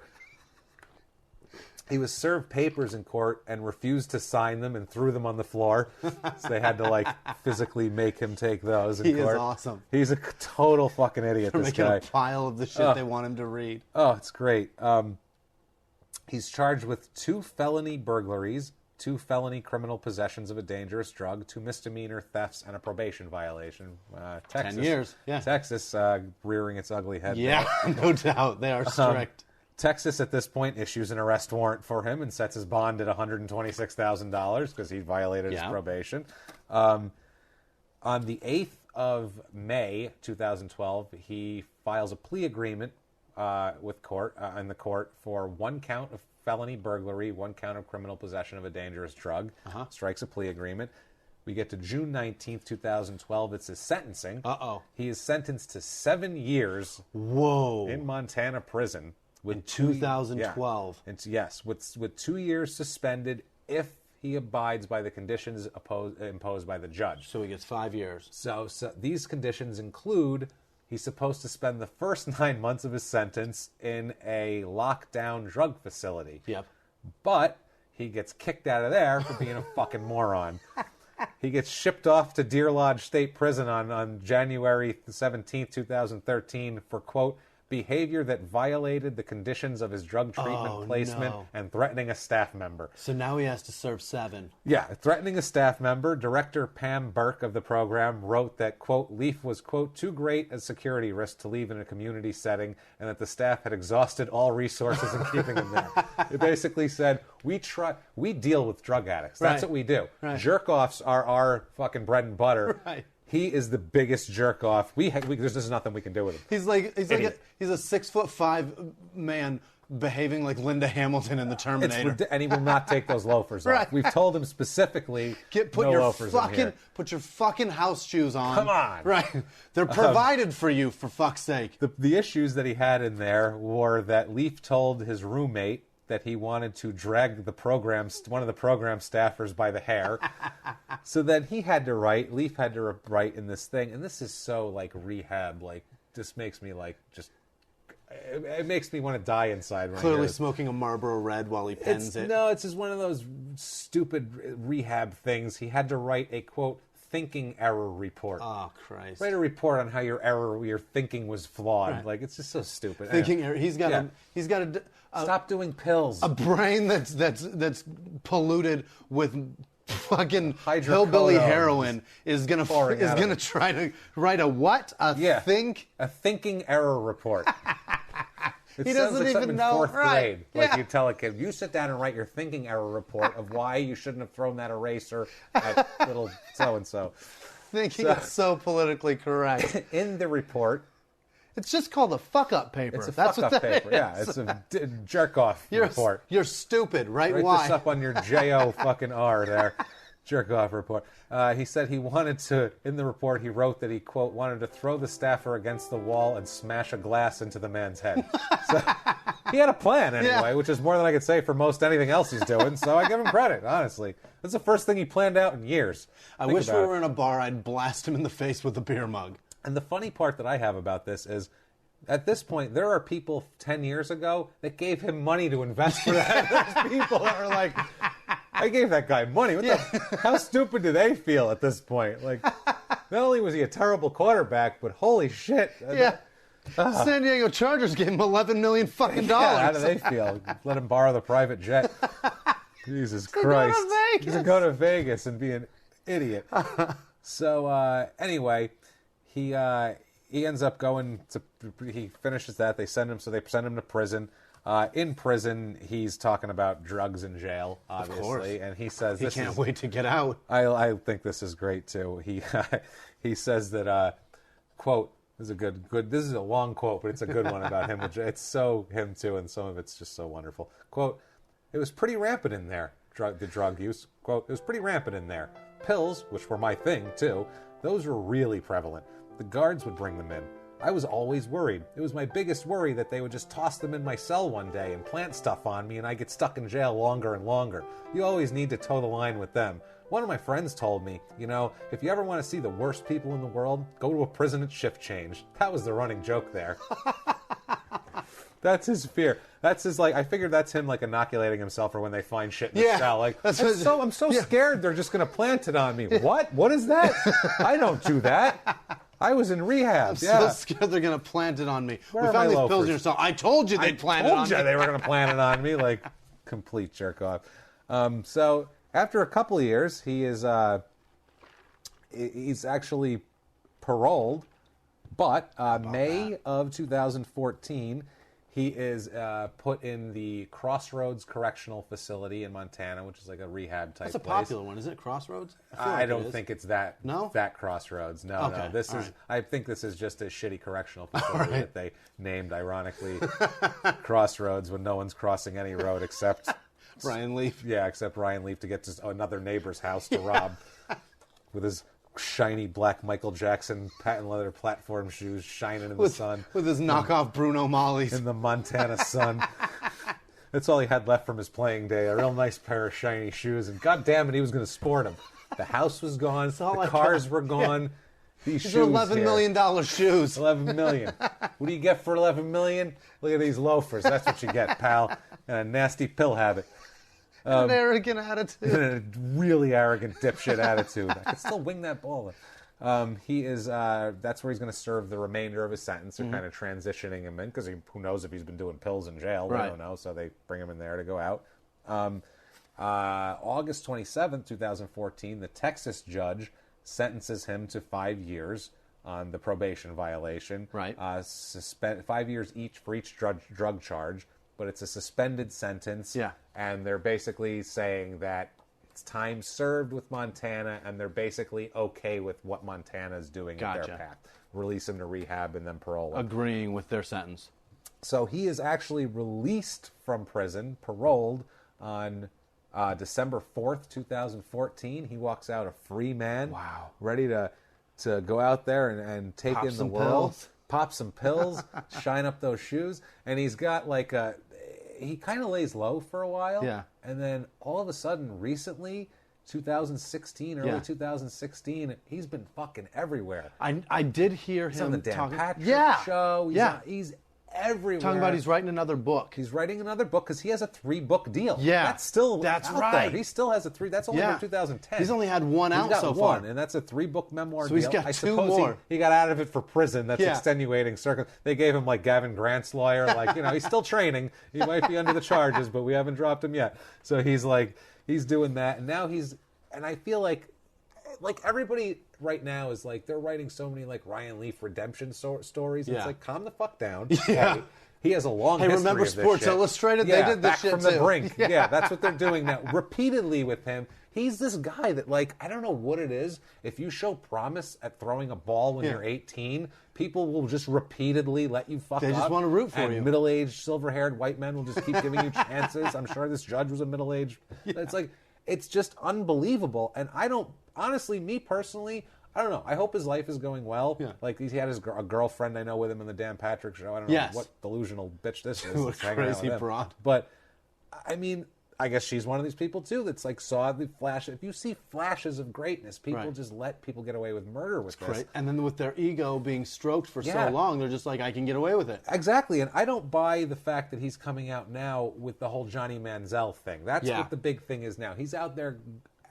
He was served papers in court and refused to sign them and threw them on the floor. So they had to physically make him take those in court. He is awesome. He's a total fucking idiot, this guy. Making a pile of the shit they want him to read. Oh, it's great. He's charged with 2 felony burglaries, 2 felony criminal possessions of a dangerous drug, 2 misdemeanor thefts, and a probation violation. Texas, 10 years. Yeah. Texas rearing its ugly head. Yeah, no doubt. They are strict. Texas, at this point, issues an arrest warrant for him and sets his bond at $126,000 because he violated his probation. On the 8th of May, 2012, he files a plea agreement with in the court for 1 count of felony burglary, 1 count of criminal possession of a dangerous drug. Strikes a plea agreement. We get to June 19th, 2012. It's his sentencing. He is sentenced to 7 years in Montana prison. In 2012. Yes, with 2 years suspended if he abides by the conditions imposed by the judge. So he gets 5 years. So these conditions include... He's supposed to spend the first 9 months of his sentence in a lockdown drug facility. Yep. But he gets kicked out of there for being a fucking moron. He gets shipped off to Deer Lodge State Prison on January 17th, 2013 for, quote, behavior that violated the conditions of his drug treatment placement and threatening a staff member. So now he has to serve 7. Yeah, threatening a staff member. Director Pam Burke of the program wrote that, quote, Leaf was, quote, too great a security risk to leave in a community setting and that the staff had exhausted all resources in keeping him there. It basically said, we deal with drug addicts. That's what we do. Right. Jerk-offs are our fucking bread and butter. Right. He is the biggest jerk off. There's just nothing we can do with him. He's a 6'5" man behaving like Linda Hamilton in the Terminator. And he will not take those loafers off. We've told him specifically no loafers in here. Put your fucking house shoes on. Come on. Right. They're provided for you, for fuck's sake. The issues that he had in there were that Leaf told his roommate that he wanted to drag one of the program staffers by the hair. So then Leaf had to write in this thing, and this is so rehab, just makes me it makes me want to die inside. Clearly smoking a Marlboro Red while he pens it. No, it's just one of those stupid rehab things. He had to write a, quote, thinking error report. Oh, Christ. Write a report on how your thinking was flawed. Right. It's just so stupid. Thinking error. He's got to stop doing pills. A brain that's polluted with fucking hillbilly heroin is gonna try to write a what? A thinking error report. He doesn't like even in know. Fourth grade. Like Yeah. you tell a kid, you sit down and write your thinking error report of why you shouldn't have thrown that eraser at little so-and-so. Thinking it's so politically correct. In the report... It's just called a fuck-up paper. It's a That's fuck-up paper, yeah. It's a jerk-off report. You're stupid, right? Write Why? this up on your J-O-fucking-R there. Jerk-off report. He said he wanted to, in the report, he wrote that he, quote, wanted to throw the staffer against the wall and smash a glass into the man's head. So he had a plan anyway, which is more than I could say for most anything else he's doing, so I give him credit, honestly. That's the first thing he planned out in years. I wish we were in a bar, I'd blast him in the face with a beer mug. And the funny part that I have about this is, at this point, there are people 10 years ago that gave him money to invest for that. There's people that are like, I gave that guy money. How stupid do they feel at this point? Like, not only was he a terrible quarterback, but holy shit. Yeah. San Diego Chargers gave him $11 million fucking dollars. How do they feel? Let him borrow the private jet. Jesus Christ. He's going to go to Vegas and be an idiot. So, anyway, he ends up going to, he finishes that, they send him to prison. In prison, he's talking about drugs in jail, obviously. Of course. And he says, he can't wait to get out. I think this is great, too. He says that, quote, this is a long quote, but it's a good one about him. It's so him, too, and some of it's just so wonderful. Quote, it was pretty rampant in there, the drug use. Quote, it was pretty rampant in there. Pills, which were my thing, too, those were really prevalent. The guards would bring them in. I was always worried. It was my biggest worry that they would just toss them in my cell one day and plant stuff on me and I get stuck in jail longer and longer. You always need to toe the line with them. One of my friends told me, if you ever want to see the worst people in the world, go to a prison at shift change. That was the running joke there. That's his fear. That's his, I figured that's him, inoculating himself for when they find shit in the cell. I'm so scared they're just going to plant it on me. What? What is that? I don't do that. I was in rehab. I'm so scared they're going to plant it on me. Where we found these pills in your cell. I told you they'd plant it on me. I told you they were going to plant it on me. Complete jerk off. So after a couple of years, he's actually paroled. But May of 2014, he is put in the Crossroads Correctional Facility in Montana, which is like a rehab type place. That's a popular one, isn't it? Crossroads? I don't think it's that. No? That Crossroads. No, okay. No. I think this is just a shitty correctional facility that they named, ironically, Crossroads when no one's crossing any road except Ryan Leaf. Yeah, except Ryan Leaf to get to another neighbor's house to rob with his shiny black Michael Jackson patent leather platform shoes shining in the sun. With his knockoff Bruno Malleys. In the Montana sun. That's all he had left from his playing day, a real nice pair of shiny shoes, and god damn it, he was going to sport them. The house was gone, the cars were gone. Yeah. These shoes are $11 million shoes. $11 million. What do you get for $11 million? Look at these loafers. That's what you get, pal. And a nasty pill habit. An arrogant attitude. A really arrogant dipshit attitude. I can still wing that ball. He is. That's where he's going to serve the remainder of his sentence. They're kind of transitioning him in because who knows if he's been doing pills in jail. Right. They don't know, so they bring him in there to go out. August 27th, 2014, the Texas judge sentences him to 5 years on the probation violation. Right. 5 years each for each drug charge. But it's a suspended sentence, and they're basically saying that it's time served with Montana, and they're basically okay with what Montana's doing in their path. Release him to rehab and then parole him. Agreeing with their sentence. So he is actually released from prison, paroled, on December 4th, 2014. He walks out a free man. Wow. Ready to go out there and take in the world. Pills. Pop some pills, shine up those shoes, and he's got he kind of lays low for a while, and then all of a sudden, recently, 2016, early 2016, he's been fucking everywhere. I did hear he's him on the Dan talking. Patrick show. He's everywhere. Talking about he's writing another book. He's writing another book because he has a 3-book deal. Yeah, that's out right. there. He still has a 3. That's only from 2010. He's only had one out so far, far, and that's a 3-book memoir. So he's got 2 more. He got out of it for prison. That's extenuating They gave him Gavin Grant's lawyer. He's still training. He might be under the charges, but we haven't dropped him yet. So he's doing that, and now and I feel like everybody right now is they're writing so many Ryan Leaf redemption stories. It's calm the fuck down. Yeah. He has a long history remember of Sports this shit. Illustrated? They did this back shit from too. the brink. Yeah, that's what they're doing now. Repeatedly with him. He's this guy that, like, I don't know what it is. If you show promise at throwing a ball when you're 18, people will just repeatedly let you fuck up. They just want to root for you. Middle-aged, silver-haired white men will just keep giving you chances. I'm sure this judge was a middle-aged. It's like, it's just unbelievable. And I don't, honestly, me personally, I don't know. I hope his life is going well. Yeah. Like, he had a girlfriend I know with him in the Dan Patrick show. I don't know what delusional bitch this is. What crazy broad. But, I mean, I guess she's one of these people, too, that's like saw the flash. If you see flashes of greatness, people just let people get away with murder with this. Great. And then with their ego being stroked for so long, they're just like, I can get away with it. Exactly. And I don't buy the fact that he's coming out now with the whole Johnny Manziel thing. That's what the big thing is now. He's out there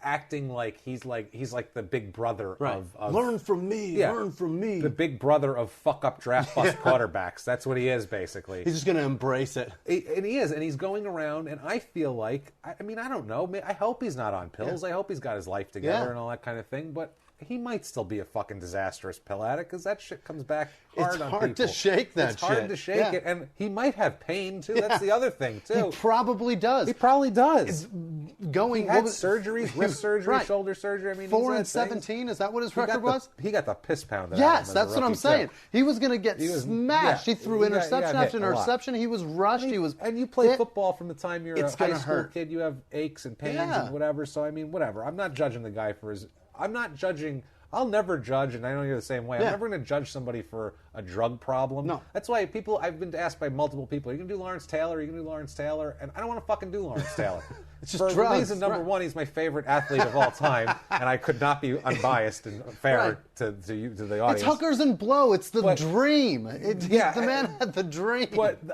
acting like he's like the big brother of learn from me, learn from me. The big brother of fuck up draft bust quarterbacks. That's what he is, basically. He's just going to embrace it. And he is, and he's going around, and I feel like, I mean, I don't know. I hope he's not on pills. I hope he's got his life together and all that kind of thing, but he might still be a fucking disastrous pill addict because that shit comes back hard on people. It's hard to shake that shit. It's hard to shake it, and he might have pain, too. That's the other thing, too. He probably does. He probably does. He had surgeries, wrist surgery, shoulder surgery. I mean, 4-17, is that what his record was? He got the piss pounded out of him. Yes, that's what I'm saying. He was going to get smashed. He threw interception after interception. He was rushed. And you play football from the time you're a high school kid. You have aches and pains and whatever. So, I mean, whatever. I'm not judging the guy for his... I'm not judging... I'll never judge, and I know you're the same way. I'm never going to judge somebody for a drug problem. No. That's why I've been asked by multiple people, are you going to do Lawrence Taylor? Are you going to do Lawrence Taylor? And I don't want to fucking do Lawrence Taylor. It's just drugs. For reason number one, he's my favorite athlete of all time, and I could not be unbiased and fair to the audience. It's hookers and blow. It's the dream. The man had the dream. But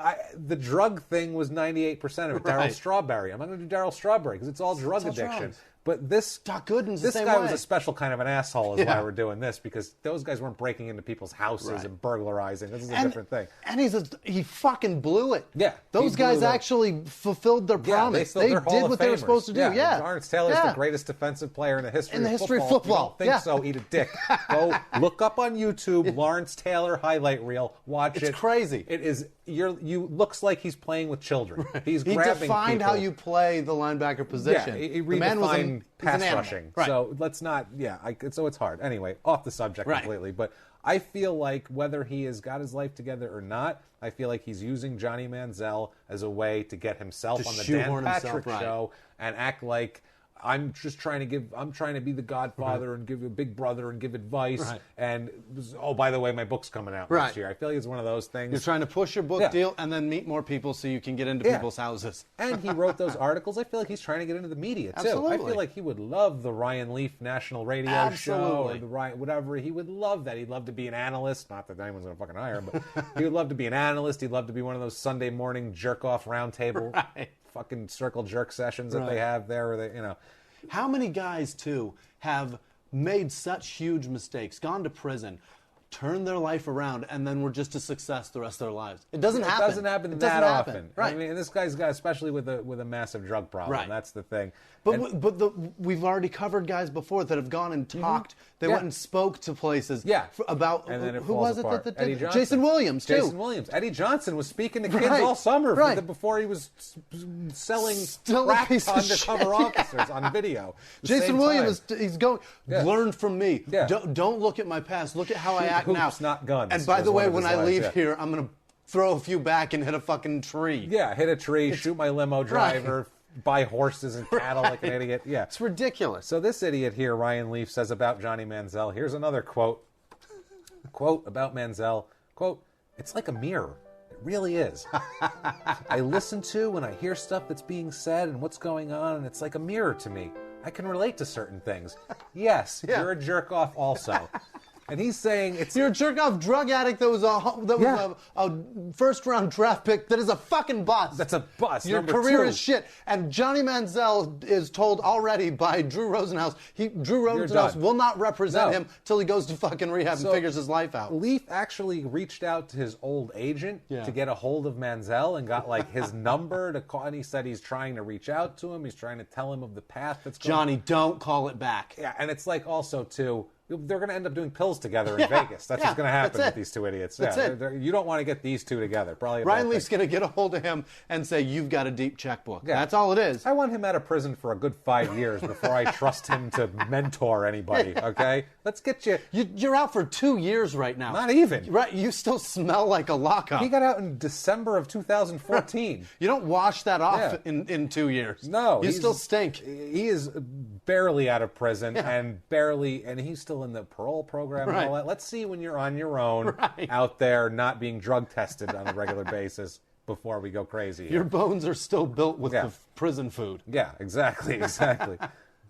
the drug thing was 98% of it. Darryl Strawberry. I'm not going to do Darryl Strawberry because it's all drug addiction. Drugs. But this Doc Gooden's this the same guy way. was a special kind of an asshole is why we're doing this, because those guys weren't breaking into people's houses and burglarizing. This is a different thing. And he fucking blew it. Yeah. Those guys actually fulfilled their promise. They did what they were supposed to do. Yeah. Lawrence Taylor's the greatest defensive player in the history of football. If you don't think so, eat a dick. Go look up on YouTube Lawrence Taylor highlight reel. Watch it. It's crazy. It is looks like he's playing with children. He's he grabbing defined people. how you play the linebacker position. Yeah, he redefined pass rushing. Right. So let's not, so it's hard. Anyway, off the subject completely. But I feel like whether he has got his life together or not, I feel like he's using Johnny Manziel as a way to get himself on the Dan Patrick show and act like I'm trying to be the Godfather and give a big brother and give advice. Right. And, by the way, my book's coming out next year. I feel like it's one of those things. You're trying to push your book deal and then meet more people so you can get into people's houses. And he wrote those articles. I feel like he's trying to get into the media, too. Absolutely. I feel like he would love the Ryan Leaf national radio show or the Ryan, whatever. He would love that. He'd love to be an analyst. Not that anyone's going to fucking hire him, but he would love to be an analyst. He'd love to be one of those Sunday morning jerk-off roundtable fucking circle jerk sessions that they have there where they, How many guys, too, have made such huge mistakes, gone to prison, turned their life around, and then were just a success the rest of their lives? It doesn't happen. It doesn't happen that often. Right. I mean, this guy's got, especially with a massive drug problem. Right. That's the thing. But we've already covered guys before that have gone and talked. They went and spoke to places about who was it that did it? Jason Williams, too. Jason Williams. Eddie Johnson was speaking to kids all summer before he was selling crack to undercover officers on video. Jason Williams, he's going, learn from me. Yeah. Don't look at my past. Look at how I act now. Not guns. And by the way, when I leave here, I'm going to throw a few back and hit a fucking tree. Yeah, hit a tree, shoot my limo driver, buy horses and cattle like an idiot. Yeah. It's ridiculous. So this idiot here, Ryan Leaf, says about Johnny Manziel. Here's another quote. Quote about Manziel. Quote, "It's like a mirror. It really is. I listen to and I hear stuff that's being said and what's going on, and it's like a mirror to me. I can relate to certain things. Yes, you're a jerk off also." And he's saying you're a jerk-off drug addict that was a first-round draft pick that is a fucking bust. That's a bust. Your career is shit. And Johnny Manziel is told already by Drew Rosenhaus, Drew Rosenhaus will not represent him till he goes to fucking rehab and figures his life out. Leaf actually reached out to his old agent to get a hold of Manziel and got his number to call. And he said he's trying to reach out to him. He's trying to tell him of the path that's going. Johnny, don't call it back. Yeah, and it's also, too, they're going to end up doing pills together in Vegas. That's what's going to happen with these two idiots. That's it. You don't want to get these two together. Probably Ryan Leaf's going to get a hold of him and say, you've got a deep checkbook. Yeah. That's all it is. I want him out of prison for a good 5 years before I trust him to mentor anybody, okay? Let's get you... You're out for 2 years right now. Not even. Right, you still smell like a lockup. He got out in December of 2014. You don't wash that off in 2 years. No. You still stink. He is barely out of prison and he's still in the parole program and all that. Let's see when you're on your own out there not being drug tested on a regular basis before we go crazy. Your bones are still built with the prison food. Yeah, exactly.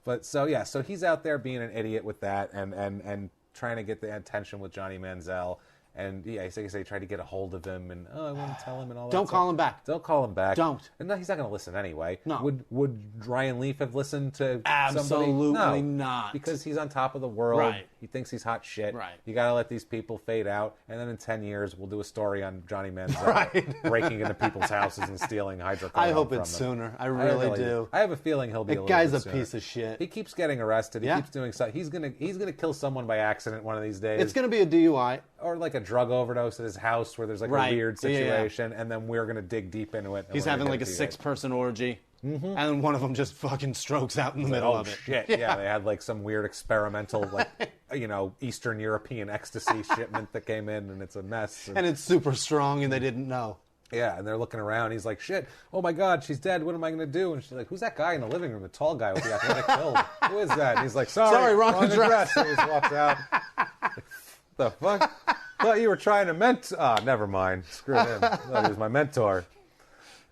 But so he's out there being an idiot with that and trying to get the attention with Johnny Manziel. And I say try to get a hold of him, and I want to tell him and all that. Don't call him back. Don't call him back. Don't. And no, he's not going to listen anyway. No. Would Ryan Leaf have listened to Absolutely somebody? No, not. because he's on top of the world. Right. He thinks he's hot shit. Right. You got to let these people fade out, and then in 10 years we'll do a story on Johnny Manziel breaking into people's houses and stealing hydrocodone. I hope it's from them. sooner. I really do. I have a feeling he'll be. That guy's a piece of shit. He keeps getting arrested. He keeps doing stuff. He's gonna kill someone by accident one of these days. It's gonna be a DUI or like a drug overdose at his house where there's like a weird situation, and then we're gonna dig deep into it. He's having like a 6-person orgy, and then one of them just fucking strokes out in the middle of it. Shit! Yeah, they had like some weird experimental, like Eastern European ecstasy shipment that came in, and it's a mess. And it's super strong, and they didn't know. Yeah, and they're looking around. He's like, shit, oh my God, she's dead. What am I going to do? And she's like, who's that guy in the living room, the tall guy with the athletic build? Who is that? And he's like, sorry, wrong address. And he just walks out. The fuck? Thought you were trying to never mind. Screw him. Thought he was my mentor.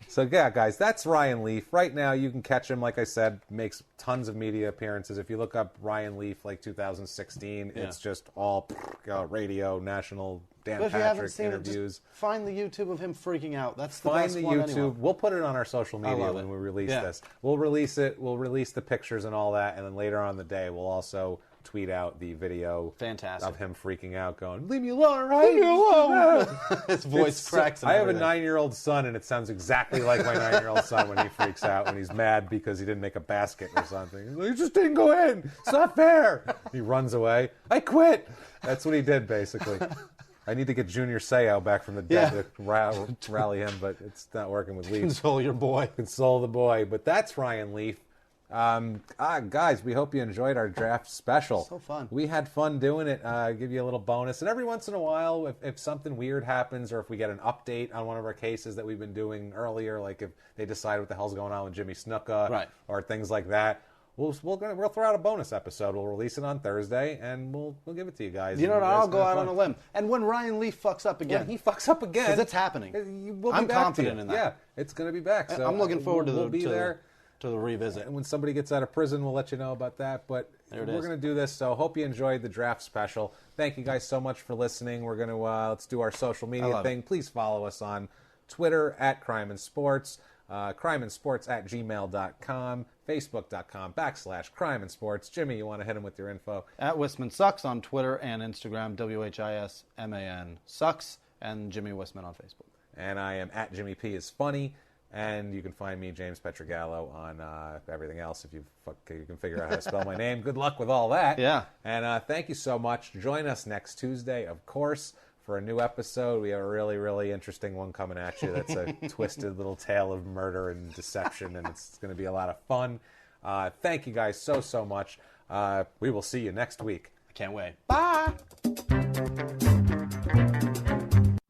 So, yeah, guys, that's Ryan Leaf. Right now, you can catch him, like I said, makes tons of media appearances. If you look up Ryan Leaf, like 2016, it's just all radio, national, Dan Patrick interviews. Find the YouTube of him freaking out. That's the best one. Find the YouTube. Anyway. We'll put it on our social media when we release this. We'll release it. We'll release the pictures and all that, and then later on in the day, we'll also tweet out the video of him freaking out, going, leave me alone, right? Leave me alone. His voice cracks. I have a 9-year-old son, and it sounds exactly like my 9-year-old son when he freaks out, when he's mad because he didn't make a basket or something. He's like, you just didn't go in. It's not fair. He runs away. I quit. That's what he did, basically. I need to get Junior Seau back from the dead to rally him, but it's not working with Leaf. Console your boy. Console the boy. But that's Ryan Leaf. Guys, we hope you enjoyed our draft special. So fun. We had fun doing it. Give you a little bonus. And every once in a while, if something weird happens or if we get an update on one of our cases that we've been doing earlier, like if they decide what the hell's going on with Jimmy Snuka or things like that, we'll throw out a bonus episode. We'll release it on Thursday, and we'll give it to you guys. You know what? I'll go out on a limb. And when Ryan Leaf fucks up again. When he fucks up again. Because it's happening. I'm confident in that. Yeah, it's going to be back. So I'm looking forward to the revisit. And when somebody gets out of prison, we'll let you know about that. But we're going to do this, so hope you enjoyed the draft special. Thank you guys so much for listening. We're going to let's do our social media thing. Please follow us on Twitter at crimeinsports, crimeinsports@gmail.com, facebook.com/crimeinsports. Jimmy, you want to hit him with your info? At Whisman Sucks on Twitter and Instagram, WHISMAN Sucks, and Jimmy Whisman on Facebook. And I am at Jimmy P is Funny. And you can find me, James Pietragallo, on everything else. If you can figure out how to spell my name, good luck with all that. Yeah. And thank you so much. Join us next Tuesday, of course, for a new episode. We have a really, really interesting one coming at you. That's a twisted little tale of murder and deception, and it's going to be a lot of fun. Thank you guys so much. We will see you next week. I can't wait. Bye.